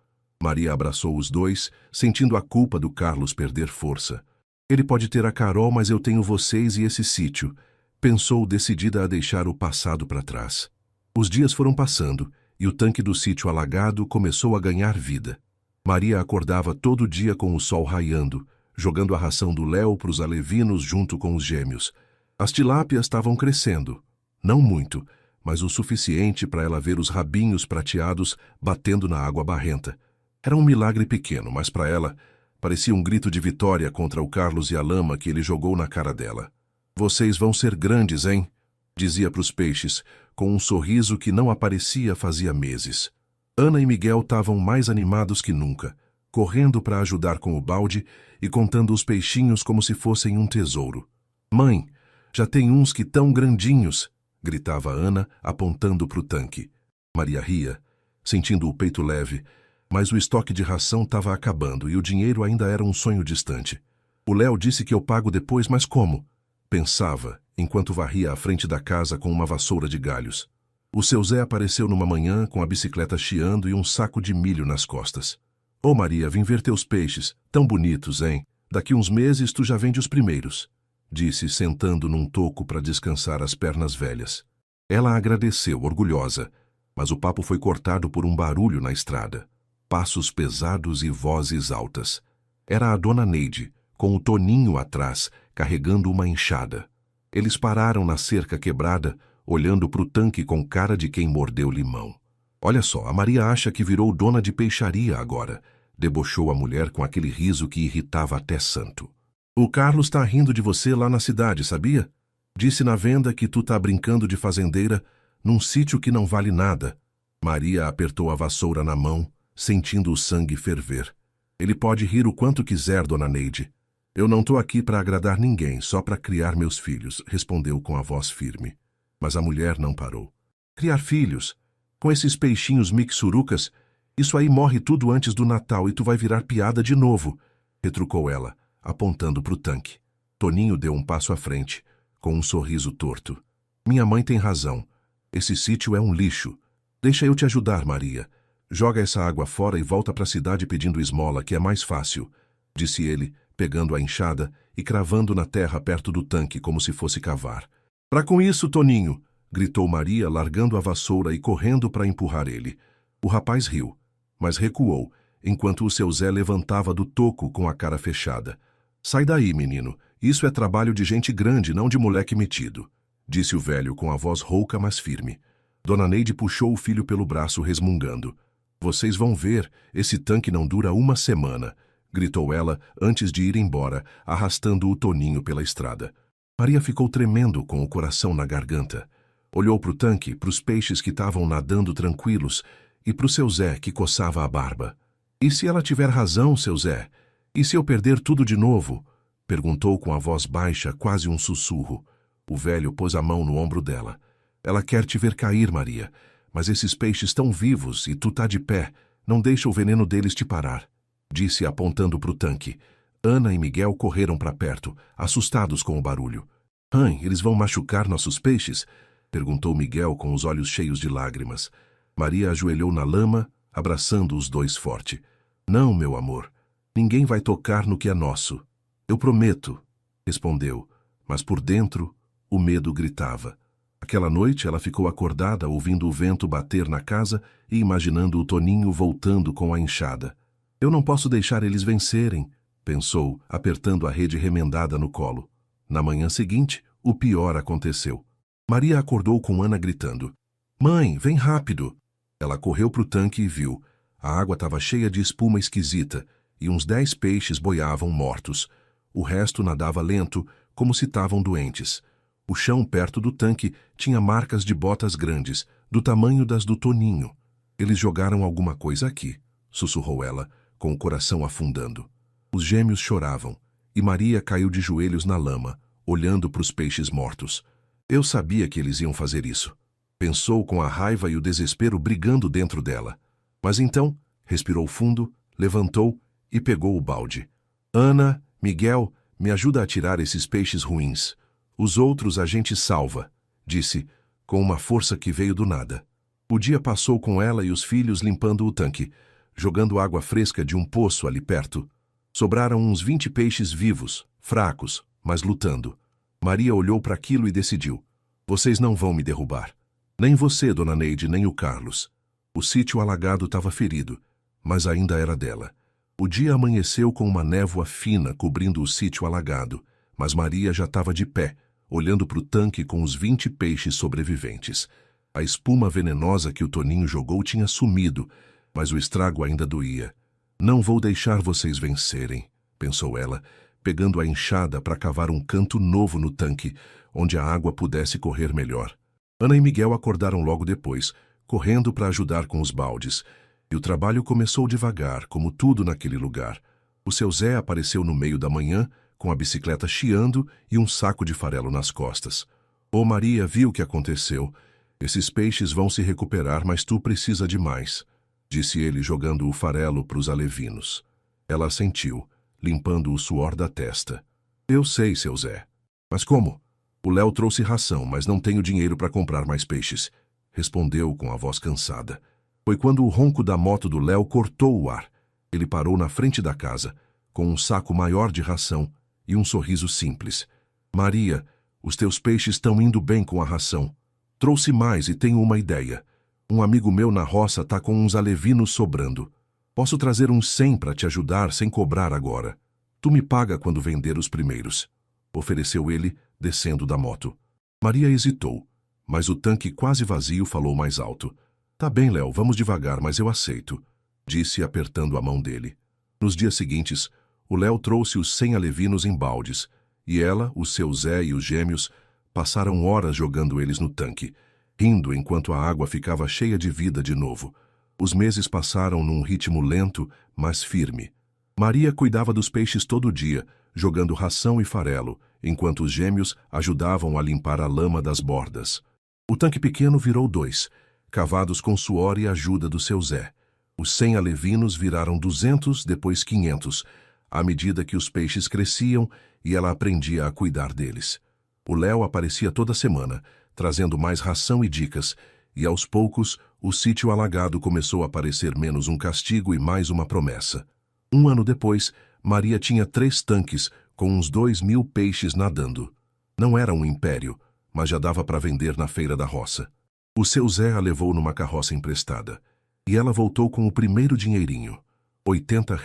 Maria abraçou os dois, sentindo a culpa do Carlos perder força. Ele pode ter a Carol, mas eu tenho vocês e esse sítio. Pensou, decidida a deixar o passado para trás. Os dias foram passando e o tanque do sítio alagado começou a ganhar vida. Maria acordava todo dia com o sol raiando, jogando a ração do Léo para os alevinos junto com os gêmeos. As tilápias estavam crescendo. Não muito, mas o suficiente para ela ver os rabinhos prateados batendo na água barrenta. Era um milagre pequeno, mas para ela parecia um grito de vitória contra o Carlos e a lama que ele jogou na cara dela. Vocês vão ser grandes, hein? Dizia para os peixes, com um sorriso que não aparecia fazia meses. Ana e Miguel estavam mais animados que nunca, correndo para ajudar com o balde e contando os peixinhos como se fossem um tesouro. Mãe, já tem uns que tão grandinhos, gritava Ana, apontando para o tanque. Maria ria, sentindo o peito leve, mas o estoque de ração estava acabando e o dinheiro ainda era um sonho distante. O Léo disse que eu pago depois, mas como? Pensava, enquanto varria à frente da casa com uma vassoura de galhos. O seu Zé apareceu numa manhã com a bicicleta chiando e um saco de milho nas costas. Ô Maria, vim ver teus peixes, tão bonitos, hein? Daqui uns meses tu já vende os primeiros, disse, sentando num toco para descansar as pernas velhas. Ela agradeceu, orgulhosa, mas o papo foi cortado por um barulho na estrada. Passos pesados e vozes altas. Era a dona Neide, com o Toninho atrás, carregando uma enxada. Eles pararam na cerca quebrada, olhando para o tanque com cara de quem mordeu limão. Olha só, a Maria acha que virou dona de peixaria agora, debochou a mulher com aquele riso que irritava até santo. O Carlos tá rindo de você lá na cidade, sabia? Disse na venda que tu tá brincando de fazendeira num sítio que não vale nada. Maria apertou a vassoura na mão, sentindo o sangue ferver. Ele pode rir o quanto quiser, dona Neide. Eu não tô aqui para agradar ninguém, só para criar meus filhos, respondeu com a voz firme. Mas a mulher não parou. Criar filhos? Com esses peixinhos mixurucas? Isso aí morre tudo antes do Natal e tu vai virar piada de novo, retrucou ela, apontando para o tanque. Toninho deu um passo à frente, com um sorriso torto. Minha mãe tem razão. Esse sítio é um lixo. Deixa eu te ajudar, Maria. Joga essa água fora e volta para a cidade pedindo esmola, que é mais fácil, disse ele, pegando a enxada e cravando na terra perto do tanque como se fosse cavar. Pra com isso, Toninho, gritou Maria, largando a vassoura e correndo para empurrar ele. O rapaz riu, mas recuou, enquanto o seu Zé levantava do toco com a cara fechada. Sai daí, menino. Isso é trabalho de gente grande, não de moleque metido, disse o velho com a voz rouca, mas firme. Dona Neide puxou o filho pelo braço, resmungando. Vocês vão ver, esse tanque não dura uma semana, gritou ela antes de ir embora, arrastando o Toninho pela estrada. Maria ficou tremendo com o coração na garganta. Olhou para o tanque, para os peixes que estavam nadando tranquilos e para o seu Zé que coçava a barba. E se ela tiver razão, seu Zé? E se eu perder tudo de novo? Perguntou com a voz baixa, quase um sussurro. O velho pôs a mão no ombro dela. Ela quer te ver cair, Maria. Mas esses peixes estão vivos e tu tá de pé. Não deixa o veneno deles te parar, disse apontando para o tanque. Ana e Miguel correram para perto, assustados com o barulho. Mãe, eles vão machucar nossos peixes? Perguntou Miguel com os olhos cheios de lágrimas. Maria ajoelhou na lama, abraçando os dois forte. Não, meu amor. Ninguém vai tocar no que é nosso. Eu prometo, respondeu, mas por dentro o medo gritava. Aquela noite ela ficou acordada ouvindo o vento bater na casa e imaginando o Toninho voltando com a enxada. Eu não posso deixar eles vencerem, pensou, apertando a rede remendada no colo. Na manhã seguinte, o pior aconteceu. Maria acordou com Ana gritando. Mãe, vem rápido! Ela correu para o tanque e viu. A água estava cheia de espuma esquisita e uns 10 peixes boiavam mortos. O resto nadava lento, como se estavam doentes. O chão perto do tanque tinha marcas de botas grandes, do tamanho das do Toninho. Eles jogaram alguma coisa aqui, sussurrou ela, com o coração afundando. Os gêmeos choravam, e Maria caiu de joelhos na lama, olhando para os peixes mortos. Eu sabia que eles iam fazer isso. Pensou com a raiva e o desespero brigando dentro dela. Mas então, respirou fundo, levantou e pegou o balde. Ana, Miguel, me ajuda a tirar esses peixes ruins. Os outros a gente salva, disse, com uma força que veio do nada. O dia passou com ela e os filhos limpando o tanque, jogando água fresca de um poço ali perto. Sobraram uns 20 peixes vivos, fracos, mas lutando. Maria olhou para aquilo e decidiu. Vocês não vão me derrubar. Nem você, dona Neide, nem o Carlos. O sítio alagado estava ferido, mas ainda era dela. O dia amanheceu com uma névoa fina cobrindo o sítio alagado, mas Maria já estava de pé, olhando para o tanque com os 20 peixes sobreviventes. A espuma venenosa que o Toninho jogou tinha sumido, mas o estrago ainda doía. Não vou deixar vocês vencerem, pensou ela, pegando a enxada para cavar um canto novo no tanque, onde a água pudesse correr melhor. Ana e Miguel acordaram logo depois, correndo para ajudar com os baldes, e o trabalho começou devagar, como tudo naquele lugar. O seu Zé apareceu no meio da manhã, com a bicicleta chiando e um saco de farelo nas costas. Ô Maria, viu o que aconteceu? Esses peixes vão se recuperar, mas tu precisa de mais, disse ele jogando o farelo para os alevinos. Ela assentiu, limpando o suor da testa. Eu sei, seu Zé. Mas como? O Léo trouxe ração, mas não tenho dinheiro para comprar mais peixes, respondeu com a voz cansada. Foi quando o ronco da moto do Léo cortou o ar. Ele parou na frente da casa, com um saco maior de ração e um sorriso simples. Maria, os teus peixes estão indo bem com a ração. Trouxe mais e tenho uma ideia. Um amigo meu na roça tá com uns alevinos sobrando. Posso trazer uns 100 para te ajudar sem cobrar agora. Tu me paga quando vender os primeiros, ofereceu ele, descendo da moto. Maria hesitou, mas o tanque quase vazio falou mais alto. Tá bem, Léo, vamos devagar, mas eu aceito, disse apertando a mão dele. Nos dias seguintes, o Léo trouxe os 100 alevinos em baldes, e ela, o seu Zé e os gêmeos passaram horas jogando eles no tanque, rindo enquanto a água ficava cheia de vida de novo. Os meses passaram num ritmo lento, mas firme. Maria cuidava dos peixes todo dia, jogando ração e farelo, enquanto os gêmeos ajudavam a limpar a lama das bordas. O tanque pequeno virou 2, cavados com suor e ajuda do seu Zé. Os 100 alevinos viraram 200, depois 500, à medida que os peixes cresciam e ela aprendia a cuidar deles. O Léo aparecia toda semana, trazendo mais ração e dicas, e aos poucos o sítio alagado começou a parecer menos um castigo e mais uma promessa. Um ano depois, Maria tinha 3 tanques com uns 2.000 peixes nadando. Não era um império, mas já dava para vender na feira da roça. O seu Zé a levou numa carroça emprestada, e ela voltou com o primeiro dinheirinho, R$ 80,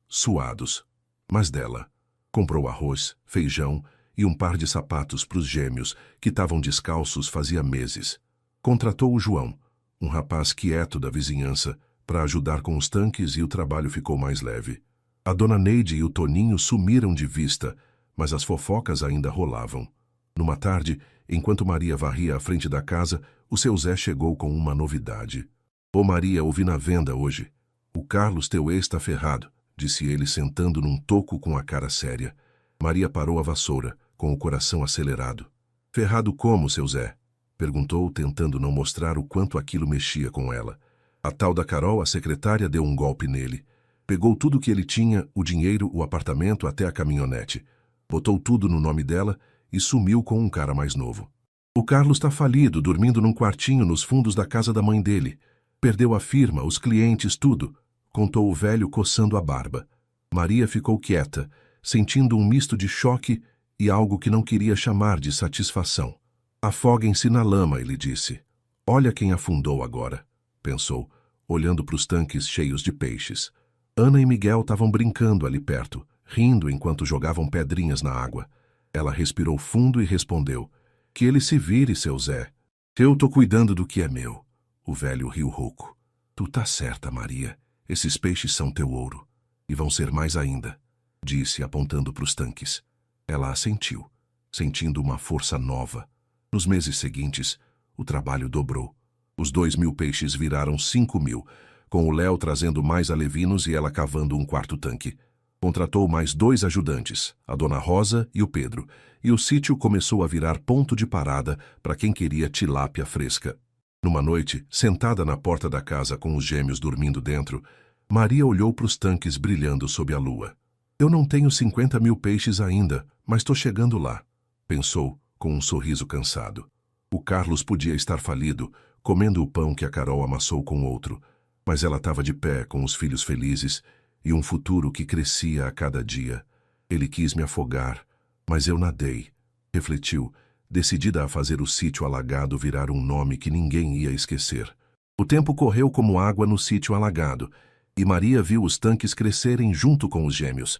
suados, mas dela. Comprou arroz, feijão e um par de sapatos para os gêmeos, que estavam descalços fazia meses. Contratou o João, um rapaz quieto da vizinhança, para ajudar com os tanques e o trabalho ficou mais leve. A dona Neide e o Toninho sumiram de vista, mas as fofocas ainda rolavam. Numa tarde, enquanto Maria varria à frente da casa, o seu Zé chegou com uma novidade. Ô Maria, ouvi na venda hoje. O Carlos, teu ex, tá ferrado, disse ele sentando num toco com a cara séria. Maria parou a vassoura, com o coração acelerado. Ferrado como, seu Zé? Perguntou, tentando não mostrar o quanto aquilo mexia com ela. A tal da Carol, a secretária, deu um golpe nele. Pegou tudo que ele tinha, o dinheiro, o apartamento, até a caminhonete. Botou tudo no nome dela e sumiu com um cara mais novo. O Carlos tá falido, dormindo num quartinho nos fundos da casa da mãe dele. Perdeu a firma, os clientes, tudo, contou o velho coçando a barba. Maria ficou quieta, sentindo um misto de choque e algo que não queria chamar de satisfação. Afoguem-se na lama, ele disse. Olha quem afundou agora, pensou, olhando para os tanques cheios de peixes. Ana e Miguel estavam brincando ali perto, rindo enquanto jogavam pedrinhas na água. Ela respirou fundo e respondeu, que ele se vire, seu Zé. Eu tô cuidando do que é meu. O velho riu rouco. Tu tá certa, Maria. Esses peixes são teu ouro. E vão ser mais ainda, disse, apontando para os tanques. Ela assentiu, sentindo uma força nova. Nos meses seguintes, o trabalho dobrou. Os 2.000 peixes viraram 5.000, com o Léo trazendo mais alevinos e ela cavando um quarto tanque. Contratou mais 2 ajudantes, a Dona Rosa e o Pedro, e o sítio começou a virar ponto de parada para quem queria tilápia fresca. Numa noite, sentada na porta da casa com os gêmeos dormindo dentro, Maria olhou para os tanques brilhando sob a lua. Eu não tenho 50.000 peixes ainda, mas estou chegando lá, pensou, com um sorriso cansado. O Carlos podia estar falido, comendo o pão que a Carol amassou com outro, mas ela estava de pé com os filhos felizes e um futuro que crescia a cada dia. Ele quis me afogar, mas eu nadei, refletiu, decidida a fazer o sítio alagado virar um nome que ninguém ia esquecer. O tempo correu como água no sítio alagado, e Maria viu os tanques crescerem junto com os gêmeos.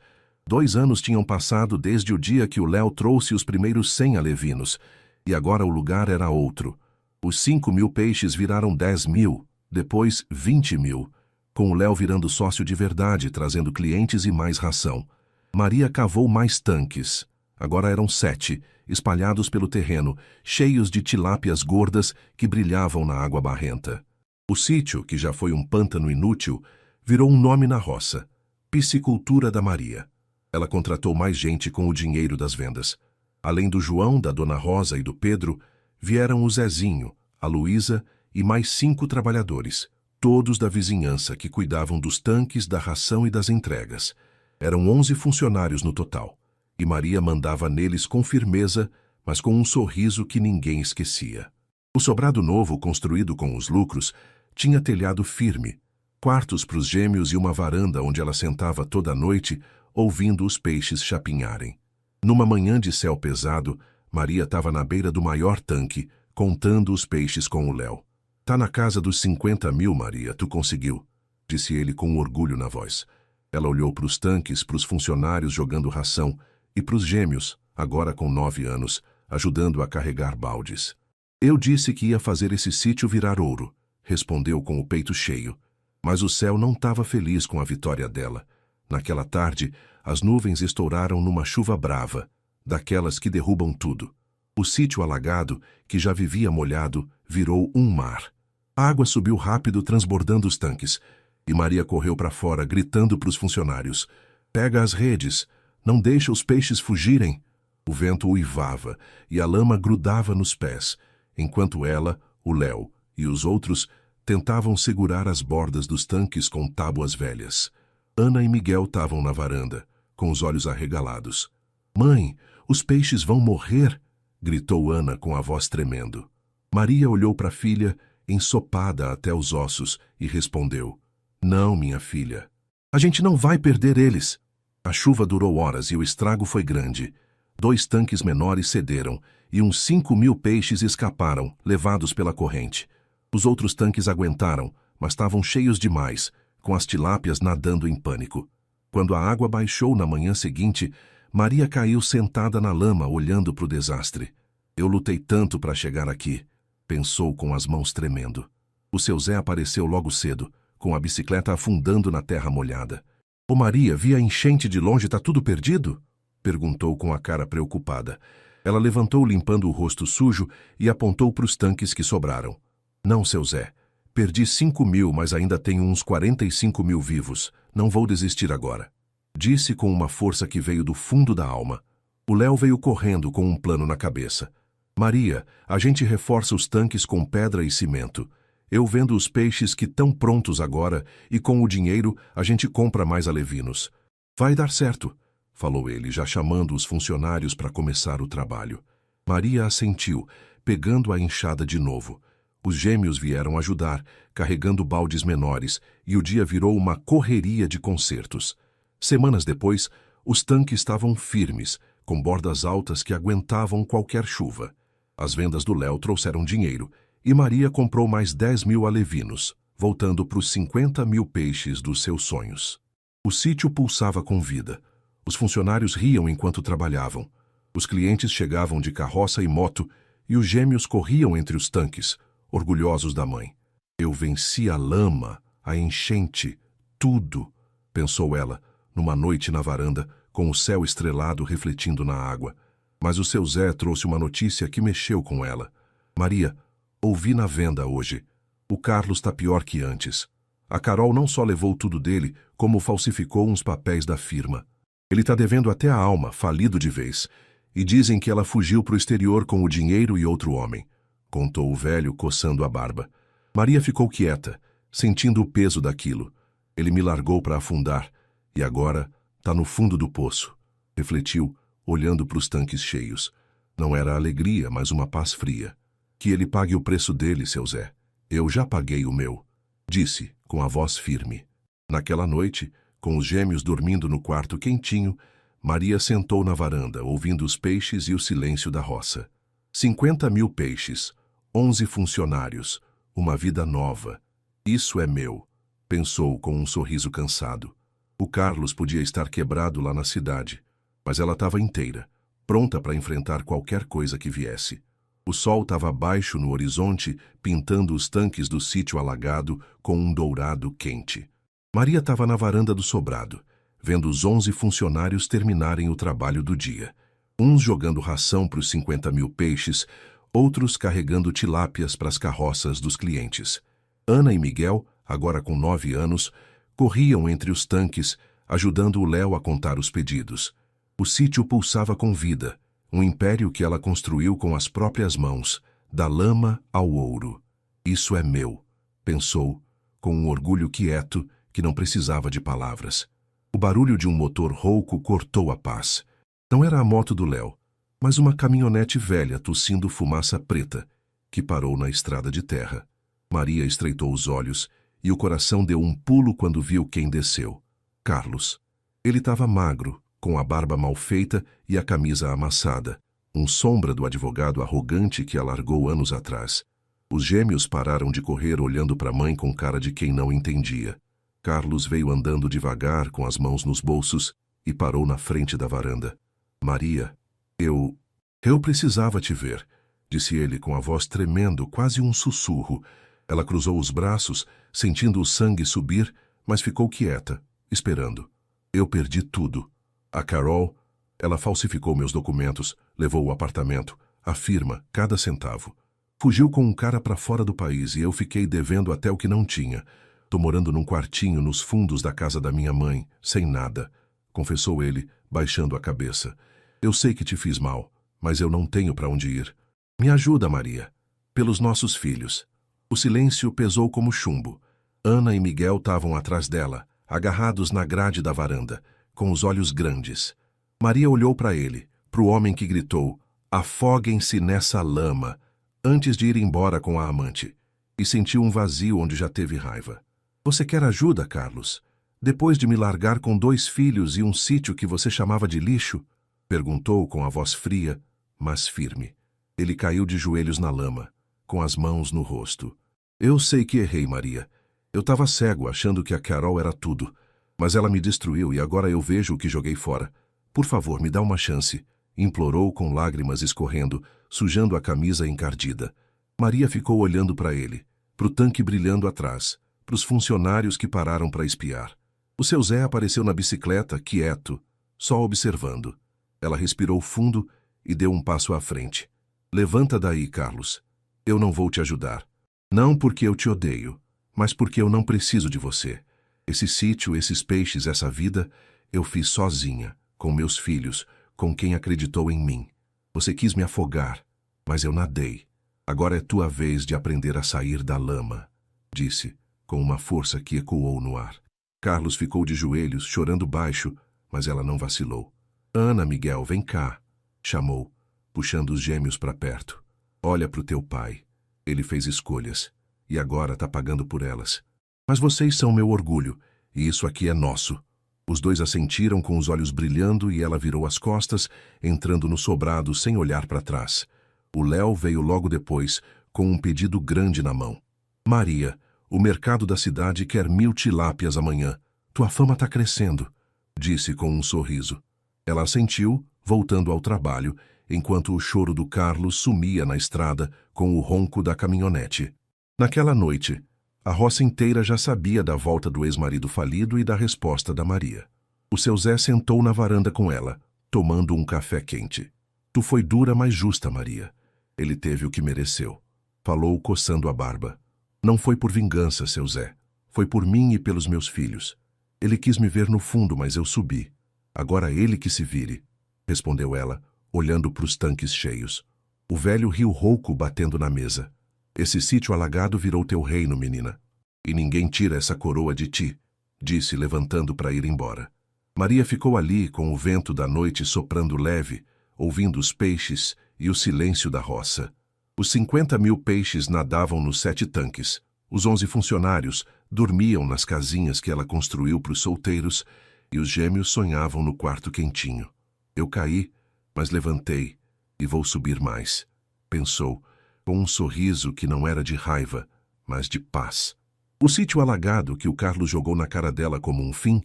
2 anos tinham passado desde o dia que o Léo trouxe os primeiros 100 alevinos, e agora o lugar era outro. Os 5.000 peixes viraram 10.000, depois 20.000, com o Léo virando sócio de verdade, trazendo clientes e mais ração. Maria cavou mais tanques. Agora eram 7, espalhados pelo terreno, cheios de tilápias gordas que brilhavam na água barrenta. O sítio, que já foi um pântano inútil, virou um nome na roça, Piscicultura da Maria. Ela contratou mais gente com o dinheiro das vendas. Além do João, da Dona Rosa e do Pedro, vieram o Zezinho, a Luísa e mais 5 trabalhadores, todos da vizinhança que cuidavam dos tanques, da ração e das entregas. Eram 11 funcionários no total, e Maria mandava neles com firmeza, mas com um sorriso que ninguém esquecia. O sobrado novo, construído com os lucros, tinha telhado firme, quartos para os gêmeos e uma varanda onde ela sentava toda a noite, ouvindo os peixes chapinharem. Numa manhã de céu pesado, Maria estava na beira do maior tanque, contando os peixes com o Léo. Tá na casa dos 50.000, Maria, tu conseguiu, disse ele com orgulho na voz. Ela olhou para os tanques, para os funcionários jogando ração e para os gêmeos, agora com 9 anos, ajudando a carregar baldes. Eu disse que ia fazer esse sítio virar ouro, respondeu com o peito cheio. Mas o céu não estava feliz com a vitória dela. Naquela tarde, as nuvens estouraram numa chuva brava, daquelas que derrubam tudo. O sítio alagado, que já vivia molhado, virou um mar. A água subiu rápido, transbordando os tanques, e Maria correu para fora, gritando para os funcionários. Pega as redes, não deixa os peixes fugirem. O vento uivava, e a lama grudava nos pés, enquanto ela, o Léo e os outros tentavam segurar as bordas dos tanques com tábuas velhas. Ana e Miguel estavam na varanda, com os olhos arregalados. Mãe, os peixes vão morrer, gritou Ana com a voz tremendo. Maria olhou para a filha, ensopada até os ossos, e respondeu, não, minha filha. A gente não vai perder eles. A chuva durou horas e o estrago foi grande. 2 tanques menores cederam, e uns 5.000 peixes escaparam, levados pela corrente. Os outros tanques aguentaram, mas estavam cheios demais, com as tilápias nadando em pânico. Quando a água baixou na manhã seguinte, Maria caiu sentada na lama, olhando para o desastre. Eu lutei tanto para chegar aqui, pensou com as mãos tremendo. O seu Zé apareceu logo cedo, com a bicicleta afundando na terra molhada. Ô Maria, vi a enchente de longe, tá tudo perdido? Perguntou com a cara preocupada. Ela levantou limpando o rosto sujo e apontou para os tanques que sobraram. Não, seu Zé. Perdi 5.000, mas ainda tenho uns 45.000 vivos. Não vou desistir agora. Disse com uma força que veio do fundo da alma. O Léo veio correndo com um plano na cabeça. Maria, a gente reforça os tanques com pedra e cimento. Eu vendo os peixes que estão prontos agora e com o dinheiro a gente compra mais alevinos. Vai dar certo, falou ele, já chamando os funcionários para começar o trabalho. Maria assentiu, pegando a enxada de novo. Os gêmeos vieram ajudar, carregando baldes menores, e o dia virou uma correria de concertos. Semanas depois, os tanques estavam firmes, com bordas altas que aguentavam qualquer chuva. As vendas do Léo trouxeram dinheiro, e Maria comprou mais 10.000 alevinos, voltando para os 50.000 peixes dos seus sonhos. O sítio pulsava com vida. Os funcionários riam enquanto trabalhavam. Os clientes chegavam de carroça e moto, e os gêmeos corriam entre os tanques, orgulhosos da mãe. Eu venci a lama, a enchente, tudo, pensou ela, numa noite na varanda, com o céu estrelado refletindo na água. Mas o seu Zé trouxe uma notícia que mexeu com ela. Maria, ouvi na venda hoje. O Carlos está pior que antes. A Carol não só levou tudo dele, como falsificou uns papéis da firma. Ele está devendo até a alma, falido de vez. E dizem que ela fugiu para o exterior com o dinheiro e outro homem. Contou o velho, coçando a barba. Maria ficou quieta, sentindo o peso daquilo. Ele me largou para afundar, e agora está no fundo do poço. Refletiu, olhando para os tanques cheios. Não era alegria, mas uma paz fria. Que ele pague o preço dele, seu Zé. Eu já paguei o meu, disse, com a voz firme. Naquela noite, com os gêmeos dormindo no quarto quentinho, Maria sentou na varanda, ouvindo os peixes e o silêncio da roça. 50.000 peixes, 11 funcionários, uma vida nova. Isso é meu, pensou com um sorriso cansado. O Carlos podia estar quebrado lá na cidade, mas ela estava inteira, pronta para enfrentar qualquer coisa que viesse. O sol estava baixo no horizonte, pintando os tanques do sítio alagado com um dourado quente. Maria estava na varanda do sobrado, vendo os 11 funcionários terminarem o trabalho do dia. Uns jogando ração para os 50.000 peixes, outros carregando tilápias para as carroças dos clientes. Ana e Miguel, agora com 9 anos, corriam entre os tanques, ajudando o Léo a contar os pedidos. O sítio pulsava com vida, um império que ela construiu com as próprias mãos, da lama ao ouro. Isso é meu, pensou, com um orgulho quieto que não precisava de palavras. O barulho de um motor rouco cortou a paz. Não era a moto do Léo, mas uma caminhonete velha tossindo fumaça preta, que parou na estrada de terra. Maria estreitou os olhos e o coração deu um pulo quando viu quem desceu. Carlos. Ele estava magro, com a barba mal feita e a camisa amassada, sombra do advogado arrogante que a largou anos atrás. Os gêmeos pararam de correr olhando para a mãe com cara de quem não entendia. Carlos veio andando devagar com as mãos nos bolsos e parou na frente da varanda. Maria, eu precisava te ver, disse ele com a voz tremendo, quase um sussurro. Ela cruzou os braços, sentindo o sangue subir, mas ficou quieta, esperando. Eu perdi tudo. A Carol, ela falsificou meus documentos, levou o apartamento, a firma, cada centavo. Fugiu com um cara para fora do país e eu fiquei devendo até o que não tinha. Tô morando num quartinho nos fundos da casa da minha mãe, sem nada, confessou ele, baixando a cabeça. Eu sei que te fiz mal, mas eu não tenho para onde ir. Me ajuda, Maria. Pelos nossos filhos. O silêncio pesou como chumbo. Ana e Miguel estavam atrás dela, agarrados na grade da varanda, com os olhos grandes. Maria olhou para ele, para o homem que gritou, afoguem-se nessa lama, antes de ir embora com a amante, e sentiu um vazio onde já teve raiva. Você quer ajuda, Carlos? Depois de me largar com 2 filhos e um sítio que você chamava de lixo? Perguntou com a voz fria, mas firme. Ele caiu de joelhos na lama, com as mãos no rosto. Eu sei que errei, Maria. Eu estava cego, achando que a Carol era tudo. Mas ela me destruiu e agora eu vejo o que joguei fora. Por favor, me dá uma chance. Implorou com lágrimas escorrendo, sujando a camisa encardida. Maria ficou olhando para ele, para o tanque brilhando atrás, para os funcionários que pararam para espiar. O seu Zé apareceu na bicicleta, quieto, só observando. Ela respirou fundo e deu um passo à frente. Levanta daí, Carlos. Eu não vou te ajudar. Não porque eu te odeio, mas porque eu não preciso de você. Esse sítio, esses peixes, essa vida, eu fiz sozinha, com meus filhos, com quem acreditou em mim. Você quis me afogar, mas eu nadei. Agora é tua vez de aprender a sair da lama, disse, com uma força que ecoou no ar. Carlos ficou de joelhos, chorando baixo, mas ela não vacilou. Ana, Miguel, vem cá, chamou, puxando os gêmeos para perto. Olha para o teu pai. Ele fez escolhas, e agora está pagando por elas. Mas vocês são meu orgulho, e isso aqui é nosso. Os dois assentiram com os olhos brilhando e ela virou as costas, entrando no sobrado sem olhar para trás. O Léo veio logo depois, com um pedido grande na mão. Maria, o mercado da cidade quer 1000 tilápias amanhã. Tua fama está crescendo, disse com um sorriso. Ela assentiu, voltando ao trabalho, enquanto o choro do Carlos sumia na estrada com o ronco da caminhonete. Naquela noite, a roça inteira já sabia da volta do ex-marido falido e da resposta da Maria. O seu Zé sentou na varanda com ela, tomando um café quente. Tu foi dura, mas justa, Maria. Ele teve o que mereceu. Falou, coçando a barba. Não foi por vingança, seu Zé. Foi por mim e pelos meus filhos. Ele quis me ver no fundo, mas eu subi. Agora ele que se vire, respondeu ela, olhando para os tanques cheios. O velho riu rouco batendo na mesa. Esse sítio alagado virou teu reino, menina. E ninguém tira essa coroa de ti, disse, levantando para ir embora. Maria ficou ali, com o vento da noite soprando leve, ouvindo os peixes e o silêncio da roça. Os 50.000 peixes nadavam nos 7 tanques. Os 11 funcionários dormiam nas casinhas que ela construiu para os solteiros e os gêmeos sonhavam no quarto quentinho. Eu caí, mas levantei e vou subir mais, pensou, com um sorriso que não era de raiva, mas de paz. O sítio alagado que o Carlos jogou na cara dela como um fim,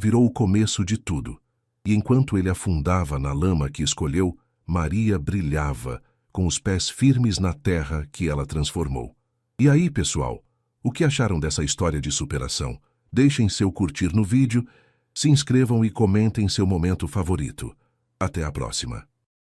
virou o começo de tudo. E enquanto ele afundava na lama que escolheu, Maria brilhava, com os pés firmes na terra que ela transformou. E aí, pessoal, o que acharam dessa história de superação? Deixem seu curtir no vídeo, se inscrevam e comentem seu momento favorito. Até a próxima.